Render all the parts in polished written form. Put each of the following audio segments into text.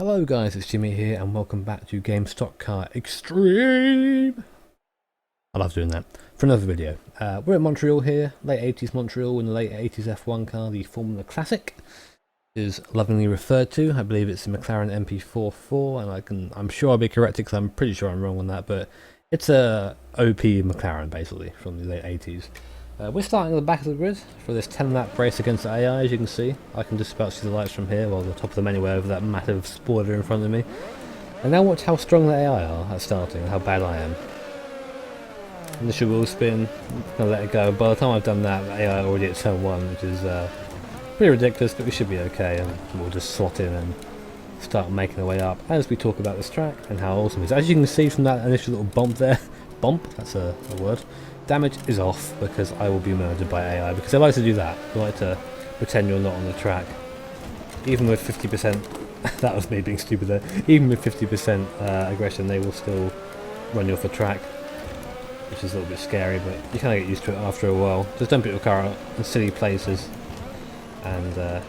Hello guys, it's Jimmy here and welcome back to Stock Car Extreme! I love doing that. For another video. We're at Montreal here, late 80s Montreal in the late 80s F1 car, the Formula Classic. Is lovingly referred to. I believe it's the McLaren MP44 and I'm sure I'll be corrected because I'm pretty sure I'm wrong on that, but it's a OP McLaren basically from the late 80s. We're starting at the back of the grid for this 10-lap race against the AI. As you can see, I can just about see the lights from here, while the top of them anyway, over that massive spoiler in front of me. And now watch how strong the AI are at starting, and how bad I am. Initial wheel spin, I'm gonna let it go. By the time I've done that, the AI already at turn 1, which is pretty ridiculous, but we should be okay, and we'll just slot in and start making our way up as we talk about this track and how awesome it is. As you can see from that initial little bump there, that's a word, damage is off because I will be murdered by AI, because they like to do that. They like to pretend you're not on the track. Even with 50%, that was me being stupid there, even with 50% aggression, they will still run you off the track, which is a little bit scary, but you kind of get used to it after a while. Just don't put your car out in silly places, and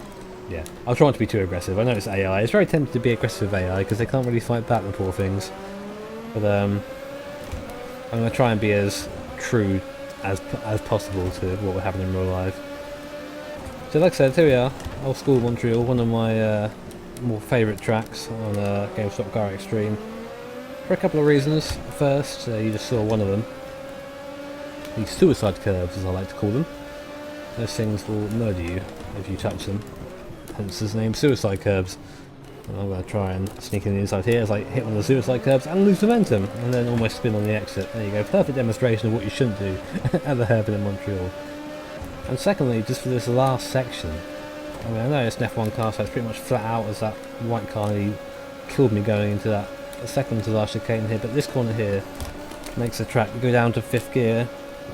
yeah, I'll try not to be too aggressive. I know it's AI, it's very tempting to be aggressive with AI because they can't really fight back, the poor things, but I'm going to try and be as true as possible to what would happen in real life. So like I said, here we are, old school Montreal, one of my more favourite tracks on Stock Car Extreme, for a couple of reasons. First, you just saw one of them, the suicide curves as I like to call them. Those things will murder you if you touch them, hence his name, suicide curves. And I'm going to try and sneak in the inside here as I hit one of the suicide curves and lose momentum, and then almost spin on the exit. There you go, perfect demonstration of what you shouldn't do at the hairpin in Montreal. And secondly, just for this last section, I mean, I know it's an F1 car, so it's pretty much flat out as that white car nearly killed me going into that second to last chicane here, but this corner here makes the track go down to 5th gear.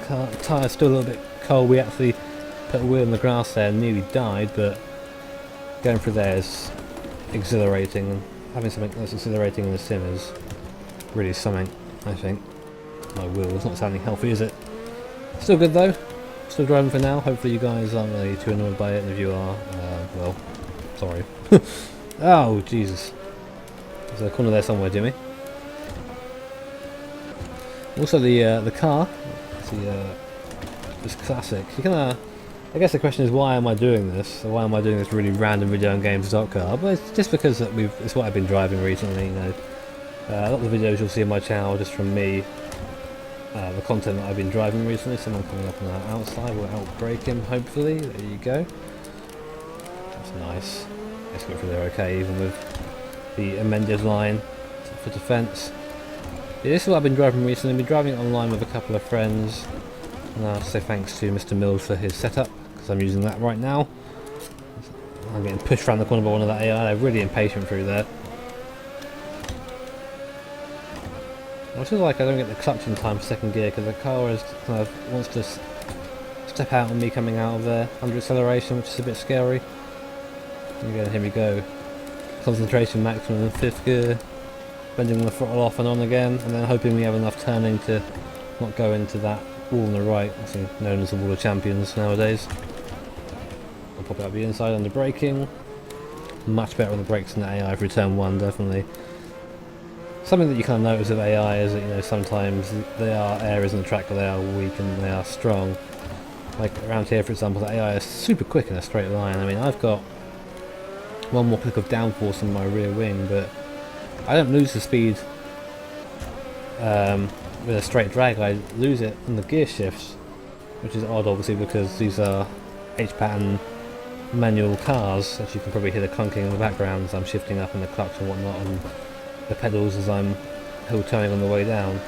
The tyre's still a little bit cold. We actually put a wheel in the grass there and nearly died, but going through there is exhilarating, and having something that's exhilarating in the sim is really something, I think. My wheel is not sounding healthy, is it? Still good though, still driving for now. Hopefully you guys aren't really too annoyed by it, and if you are, well, sorry. Oh Jesus, there's a corner there somewhere, Jimmy. Also the car, this classic, you can I guess the question is, why am I doing this? Or why am I doing this really random video on GameStop.car? But it's just because it's what I've been driving recently, you know. A lot of the videos you'll see on my channel just from me, the content that I've been driving recently. Someone coming up on the outside, we'll outbrake him, hopefully. There you go. That's nice. Let's go through there okay, even with the amended line for defence. Yeah, this is what I've been driving recently. I've been driving it online with a couple of friends. And I have to say thanks to Mr. Mills for his setup, because I'm using that right now. I'm getting pushed around the corner by one of that AI. They're really impatient through there. I feel like I don't get the clutch in time for 2nd gear, because the car is kind of wants to step out on me coming out of there under acceleration, which is a bit scary. Again, here we go. Concentration maximum in 5th gear. Bending the throttle off and on again, and then hoping we have enough turning to not go into that wall on the right, known as the Wall of Champions nowadays. I'll pop it up the inside under braking. Much better on the brakes than the AI for turn 1, definitely. Something that you kind of notice with AI is that, you know, sometimes there are areas in the track where they are weak and they are strong. Like around here, for example, the AI is super quick in a straight line. I mean, I've got one more click of downforce in my rear wing, but I don't lose the speed with a straight drag. I lose it in the gear shifts, which is odd obviously because these are H-pattern manual cars, as you can probably hear the clunking in the background as I'm shifting up in the clutch and whatnot, and the pedals as I'm hill turning on the way down.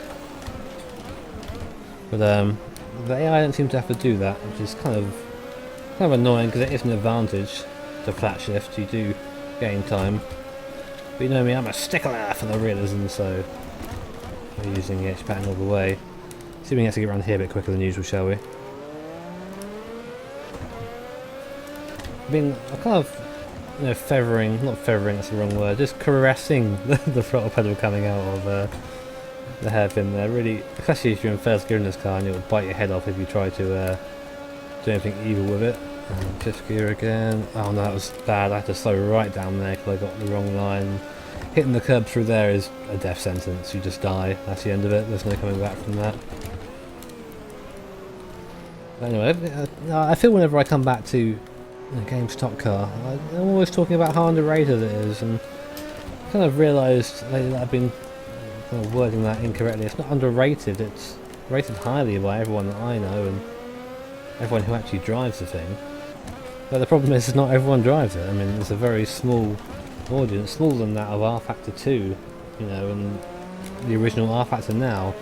But the AI don't seem to have to do that, which is kind of annoying, because it is an advantage to flat shift. You do gain time. But you know me, I'm a stickler for the realism, so we're using the H pattern all the way. See if we can actually get around here a bit quicker than usual, shall we? I mean, I'm kind of, you know, not feathering, that's the wrong word, just caressing the throttle pedal coming out of the hairpin there. Really, especially if you're in 1st gear in this car, and it'll bite your head off if you try to do anything evil with it. Fifth gear again. Oh no, that was bad. I had to slow right down there because I got the wrong line. Hitting the curb through there is a death sentence. You just die. That's the end of it. There's no coming back from that. But anyway, I feel whenever I come back to a game stock car, I'm always talking about how underrated it is, and I kind of realised lately that I've been kind of wording that incorrectly. It's not underrated. It's rated highly by everyone that I know and everyone who actually drives the thing. But the problem is not everyone drives it. I mean, it's a very small audience, smaller than that of R Factor 2, you know, and the original R Factor now.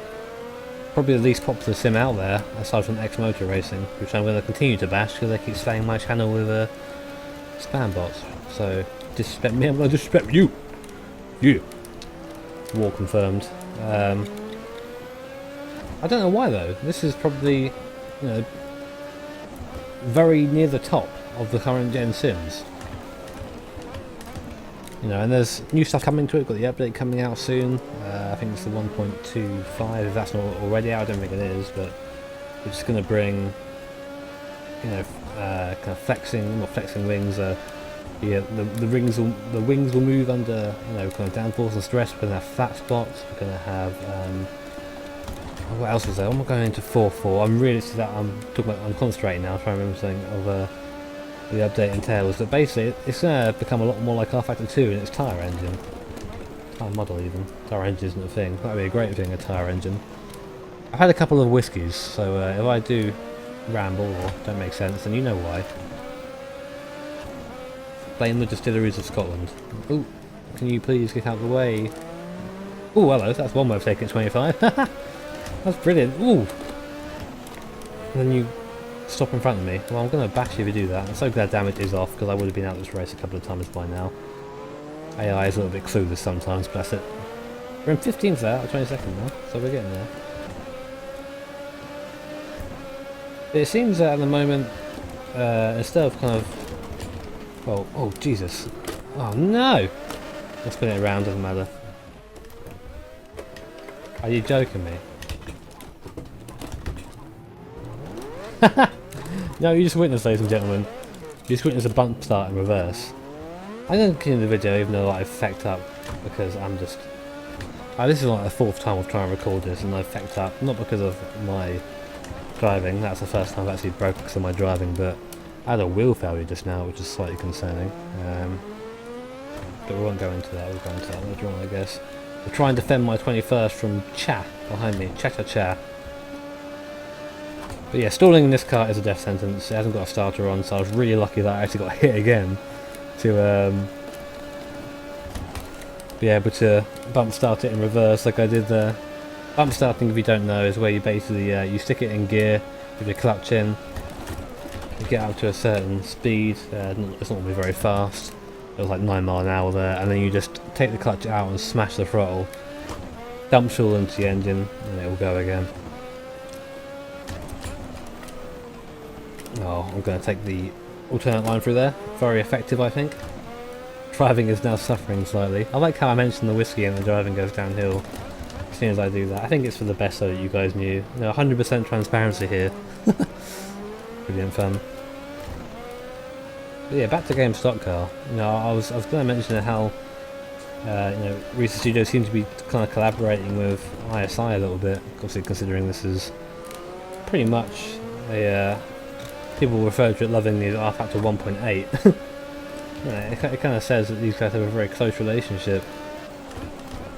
Probably the least popular sim out there, aside from X Motor Racing, which I'm going to continue to bash because they keep spamming my channel with spam bots. So, disrespect me, I'm going to disrespect you! You! War confirmed. I don't know why though. This is probably, you know, very near the top of the current gen sims. You know, and there's new stuff coming to it. Got the update coming out soon. I think it's the 1.25. If that's not already out, I don't think it is. But it's just going to bring, you know, kind of flexing, not flexing wings. Yeah, the wings will move under, you know, kind of downforce and stress. We're going to have flat spots. We're going to have what else was there? I'm going into 4.4. I'm concentrating now, trying to remember something of the update entails. But basically, it's going to become a lot more like R Factor 2 in its tyre engine. Tyre model even. Tyre engine isn't a thing. That would be a great thing, a tyre engine. I've had a couple of whiskies, so if I do ramble or don't make sense, then you know why. Blame the distilleries of Scotland. Ooh, can you please get out of the way? Ooh, hello, that's one way of taking it 25. That's brilliant. Ooh! And then you stop in front of me. Well, I'm going to bash you if you do that. I'm so glad damage is off, because I would have been out of this race a couple of times by now. AI is a little bit clueless sometimes, but that's it. We're in 15th out of 22nd now, so we're getting there. It seems that at the moment, instead of kind of... Well, oh Jesus. Oh no! Let's spin it around, doesn't matter. Are you joking me? No, you just witnessed, ladies and gentlemen. You just witnessed a bump start in reverse. I'm going to continue the video even though I've fecked up because I'm just... this is like the fourth time I've tried to record this and I've fecked up, not because of my driving, that's the first time I've actually broke because of my driving, but I had a wheel failure just now, which is slightly concerning. But we won't go into that, we'll go into that later on, I guess. I'll try and defend my 21st from Cha behind me, Cha-cha-cha. But yeah, stalling in this car is a death sentence. It hasn't got a starter on, so I was really lucky that I actually got hit again to be able to bump start it in reverse like I did there. Bump starting, if you don't know, is where you basically you stick it in gear with your clutch in, you get up to a certain speed, it's not going to be very fast, it was like 9 miles an hour there, and then you just take the clutch out and smash the throttle, dump fuel into the engine, and it will go again. Oh, I'm going to take the alternate line through there. Very effective, I think. Driving is now suffering slightly. I like how I mentioned the whiskey and the driving goes downhill as soon as I do that. I think it's for the best so that you guys knew. No, 100% transparency here. Brilliant fun. But yeah, back to game stock car. You know, I was going to mention how you know, Reese Studios seem to be kind of collaborating with ISI a little bit. Obviously, considering this is pretty much a people refer to it lovingly as R Factor 1.8. Yeah, it kind of says that these guys have a very close relationship.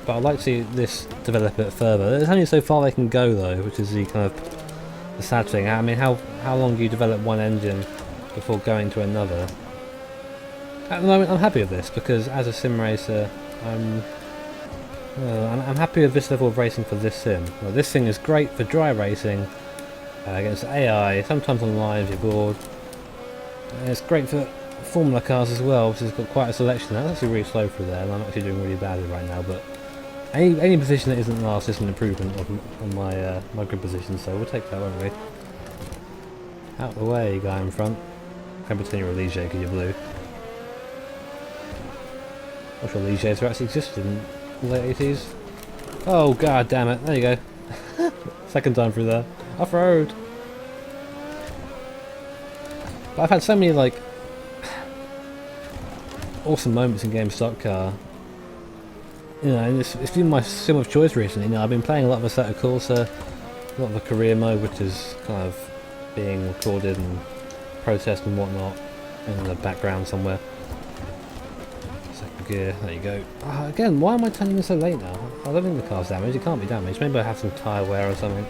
But I'd like to see this develop a bit further. There's only so far they can go though, which is the kind of the sad thing. I mean, how long do you develop one engine before going to another? At the moment, I'm happy with this because as a sim racer, I'm happy with this level of racing for this sim. Well, this thing is great for dry racing. Against AI, sometimes online if you're bored. And it's great for Formula cars as well, which has got quite a selection. That's actually really slow through there, and I'm actually doing really badly right now, but any position that isn't last is an improvement on my my grid position, so we'll take that, won't we? Out the way, guy in front. Can't pretend you're a Ligier because you're blue. I'm sure Ligiers actually existed in the late 80s. Oh god damn it, there you go. Second time through there. Off-road! But I've had so many like awesome moments in Game Stock Car. You know, and it's been my sim of choice recently. You know, I've been playing a lot of Assetto Corsa, a lot of the career mode, which is kind of being recorded and processed and whatnot in the background somewhere. Second gear, there you go. Again, why am I turning in so late now? I don't think the car's damaged. It can't be damaged. Maybe I have some tyre wear or something.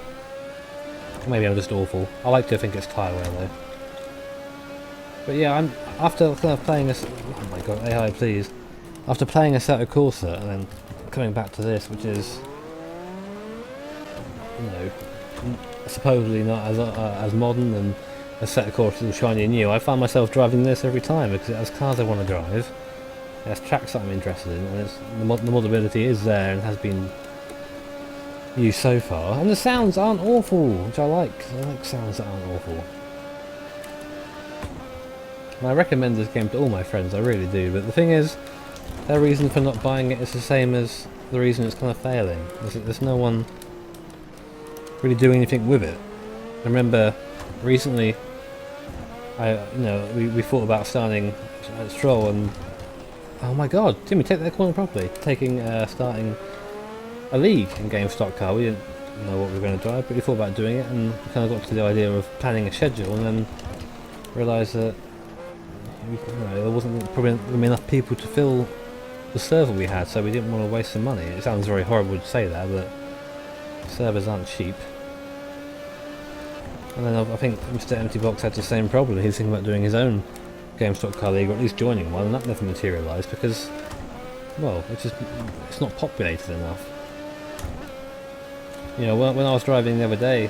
Maybe I'm just awful. I like to think it's tyre wear though. But yeah, I'm after kind of playing this. Oh my god, AI please! After playing Assetto Corsa and then coming back to this, which is, you know, supposedly not as modern and Assetto Corsa is shiny and new, I find myself driving this every time because it has cars I want to drive. It has tracks that I'm interested in, and the modability is there and has been used so far. And the sounds aren't awful, which I like. I like sounds that aren't awful. And I recommend this game to all my friends, I really do, but the thing is, their reason for not buying it is the same as the reason it's kind of failing. There's no one really doing anything with it. I remember recently, we thought about starting a Stroll, and oh my god, Jimmy, take that corner properly. Starting a league in Game Stock Car. We didn't know what we were going to drive, but we thought about doing it, and we kind of got to the idea of planning a schedule, and then realised that there wasn't probably enough people to fill the server we had, so we didn't want to waste some money. It sounds very horrible to say that, but servers aren't cheap. And then I think Mr. Empty Box had the same problem. He was thinking about doing his own Game Stock Car League, or at least joining one, and that never materialised because, well, it's not populated enough. You know, when I was driving the other day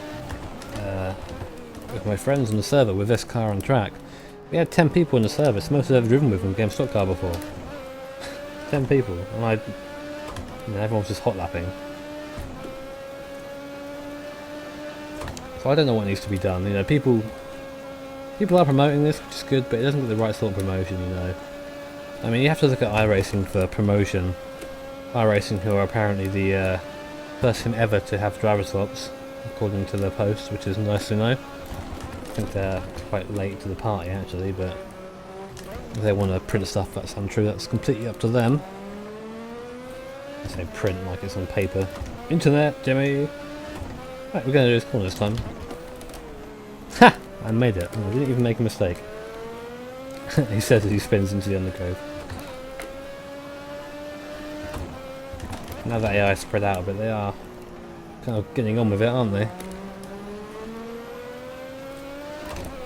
with my friends on the server with this car on track, we had 10 people in the server. It's the most I've ever driven with in Game Stock Car before. 10 people, and everyone was just hot lapping. So I don't know what needs to be done. You know, people are promoting this, which is good, but it doesn't get the right sort of promotion. You know, I mean, you have to look at iRacing for promotion. iRacing, who are apparently the first team ever to have driver swaps, according to their post, which is nice to know. I think they're quite late to the party actually, but if they want to print stuff that's untrue, that's completely up to them. I say print like it's on paper. Internet, Jimmy! Right, we're going to do this corner this time. Ha! I made it. I didn't even make a mistake. He says as he spins into the undergrove. Now that AI is spread out a bit, they are kind of getting on with it, aren't they?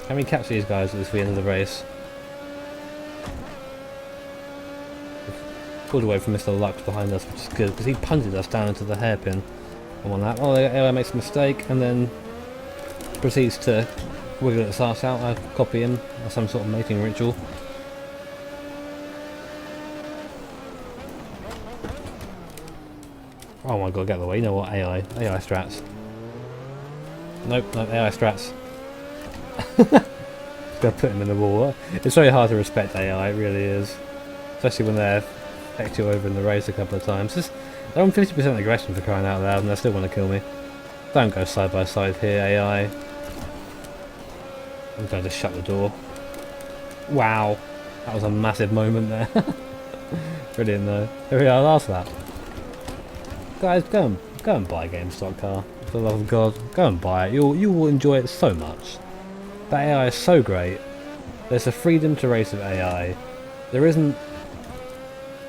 Can we catch these guys at the end of the race? Pulled away from Mr. Lux behind us, which is good, because he punted us down into the hairpin. And on that, oh, the AI makes a mistake, and then proceeds to wiggle its arse out. I copy him, or some sort of mating ritual. Oh my god, get out of the way. You know what, AI strats. Nope, no, AI strats. Gotta put him in the wall. It's very hard to respect AI, it really is. Especially when they've hecked you over in the race a couple of times. They're on 50% aggression for crying out loud and they still want to kill me. Don't go side by side here, AI. I'm going to shut the door. Wow. That was a massive moment there. Brilliant though. Here we are, last lap. Guys, go and buy a Game Stock Car. For the love of God, go and buy it. You will enjoy it so much. That AI is so great. There's a freedom to race with AI. There isn't...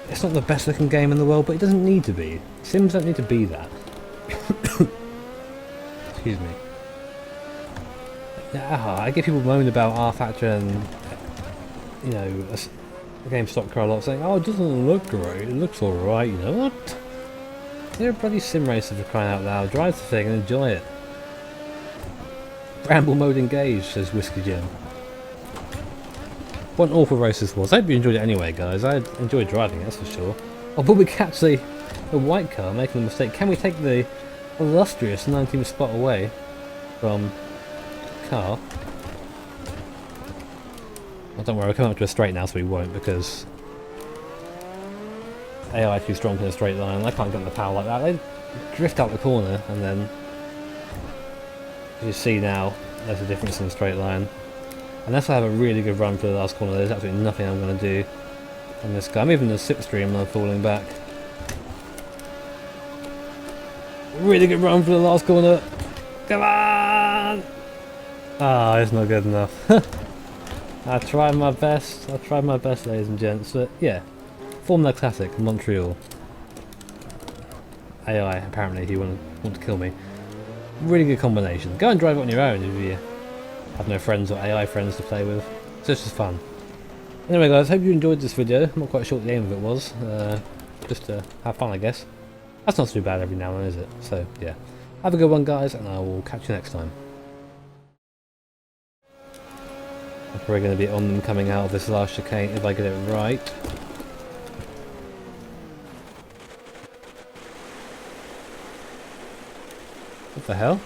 It's not the best looking game in the world, but it doesn't need to be. Sims don't need to be that. Excuse me. I get people moaning about R-Factor and, you know, a Game Stock Car a lot, saying, oh, it doesn't look great, it looks alright, you know what? You're a bloody sim racer for crying out loud. Drive the thing and enjoy it. Bramble mode engaged, says Whiskey Jim. What an awful race this was. I hope you enjoyed it anyway, guys. I enjoyed driving it, that's for sure. Oh, but we catch the white car making a mistake. Can we take the illustrious 19th spot away from the car? Oh, don't worry, we're coming up to a straight now, so we won't, because AI too strong in a straight line. I can't get the power like that. They drift out the corner, and then, as you see now, there's a difference in the straight line. Unless I have a really good run for the last corner, there's absolutely nothing I'm going to do on this guy. I'm even in the slipstream when I'm falling back. Really good run for the last corner. Come on! Ah, it's not good enough. I tried my best. I tried my best, ladies and gents. But yeah, Formula Classic, Montreal. AI, apparently, he want to kill me. Really good combination. Go and drive it on your own if you have no friends or AI friends to play with. So it's just fun. Anyway guys, hope you enjoyed this video. I'm not quite sure what the aim of it was. Just to have fun, I guess. That's not too bad every now and then, is it? So yeah. Have a good one guys, and I will catch you next time. I'm probably going to be on them coming out of this last chicane if I get it right. What the hell?